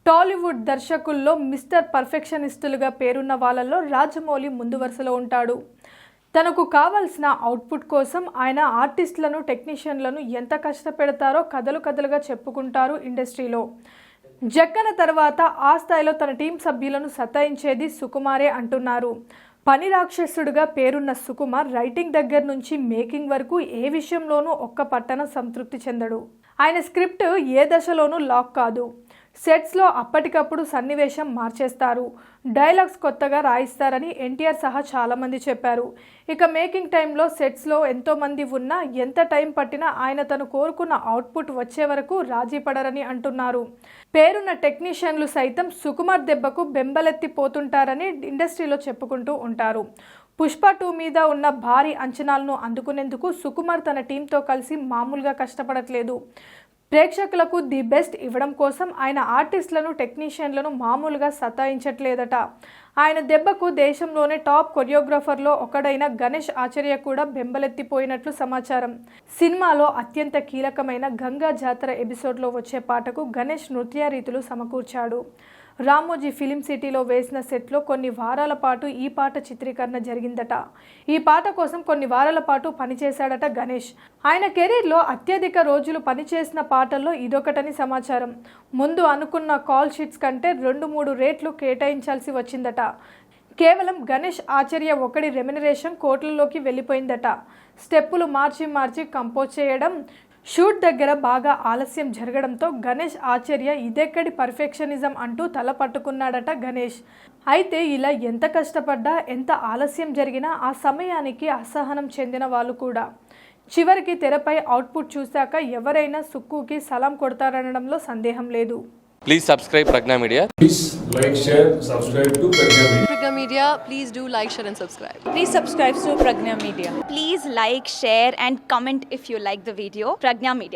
Tollywood దర్శకుల్లో mister పర్ఫెక్షనిస్టులుగా పేరున్న వాళ్ళల్లో రాజమౌళి ముందు వరుసలో ఉంటాడు. తనకు కావాల్సిన అవుట్పుట్ కోసం ఆయన ఆర్టిస్టులను, టెక్నీషియన్లను ఎంత కష్టపెడతారో కథలుగా చెప్పుకుంటారు ఇండస్ట్రీలో. జక్కన తర్వాత ఆ స్థాయిలో తన టీం సభ్యులను సతాయించేది సుకుమారే అంటున్నారు. పని రాక్షసుడిగా పేరున్న సుకుమార్ రైటింగ్ దగ్గర నుంచి మేకింగ్ వరకు ఏ విషయంలోనూ ఒక్క పట్టణ సంతృప్తి చెందడు. ఆయన స్క్రిప్ట్ ఏ దశలోనూ లాక్ కాదు. సెట్స్లో అప్పటికప్పుడు సన్నివేశం మార్చేస్తారు, డైలాగ్స్ కొత్తగా రాయిస్తారని ఎన్టీఆర్ సహా చాలామంది చెప్పారు. ఇక మేకింగ్ టైంలో సెట్స్లో ఎంతోమంది ఉన్నా ఎంత టైం పట్టినా ఆయన తను కోరుకున్న అవుట్పుట్ వచ్చే వరకు రాజీ పడరని అంటున్నారు. పేరున్న టెక్నీషియన్లు సైతం సుకుమార్ దెబ్బకు బెంబలెత్తిపోతుంటారని ఇండస్ట్రీలో చెప్పుకుంటూ ఉంటారు. పుష్ప 2 మీద ఉన్న భారీ అంచనాలను అందుకునేందుకు సుకుమార్ తన టీంతో కలిసి మామూలుగా కష్టపడట్లేదు. ప్రేక్షకులకు ది బెస్ట్ ఇవ్వడం కోసం ఆయన ఆర్టిస్టులను, టెక్నీషియన్లను మామూలుగా సతాయించట్లేదట. ఆయన దెబ్బకు దేశంలోనే టాప్ కొరియోగ్రాఫర్లో ఒకడైన గణేష్ ఆచార్య కూడా బెంబలెత్తిపోయినట్లు సమాచారం. సినిమాలో అత్యంత కీలకమైన గంగా జాతర ఎపిసోడ్లో వచ్చే పాటకు గణేష్ నృత్య రీతులు సమకూర్చాడు. రామోజీ ఫిలిం సిటీలో వేసిన సెట్లో కొన్ని వారాల పాటు ఈ పాట చిత్రీకరణ జరిగిందట. ఈ పాట కోసం కొన్ని వారాల పాటు పనిచేశాడట గణేష్. ఆయన కెరీర్లో అత్యధిక రోజులు పనిచేసిన పాటల్లో ఇదొకటని సమాచారం. ముందు అనుకున్న కాల్ షీట్స్ కంటే 2-3 రేట్లు కేటాయించాల్సి వచ్చిందట. కేవలం గణేష్ ఆచార్య ఒకటి రెమ్యునరేషన్ కోట్లలోకి వెళ్ళిపోయిందట. స్టెప్పులు మార్చి కంపోజ్ చేయడం, షూట్ దగ్గర బాగా ఆలస్యం జరగడంతో గణేష్ ఆచార్య ఇదెక్కడి పర్ఫెక్షనిజం అంటూ తల పట్టుకున్నాడట గణేష్. అయితే ఇలా ఎంత కష్టపడ్డా, ఎంత ఆలస్యం జరిగినా ఆ సమయానికి అసహనం చెందిన వాళ్ళు కూడా చివరికి తెరపై అవుట్పుట్ చూశాక ఎవరైనా సుక్కుకి సలాం కొడతారనడంలో సందేహం లేదు. Please subscribe Pragna Media. Please like, share, subscribe to Pragna Media. Pragna Media, please do like, share and subscribe. Please subscribe to Pragna Media. Please like, share and comment if you like the video. Pragna Media.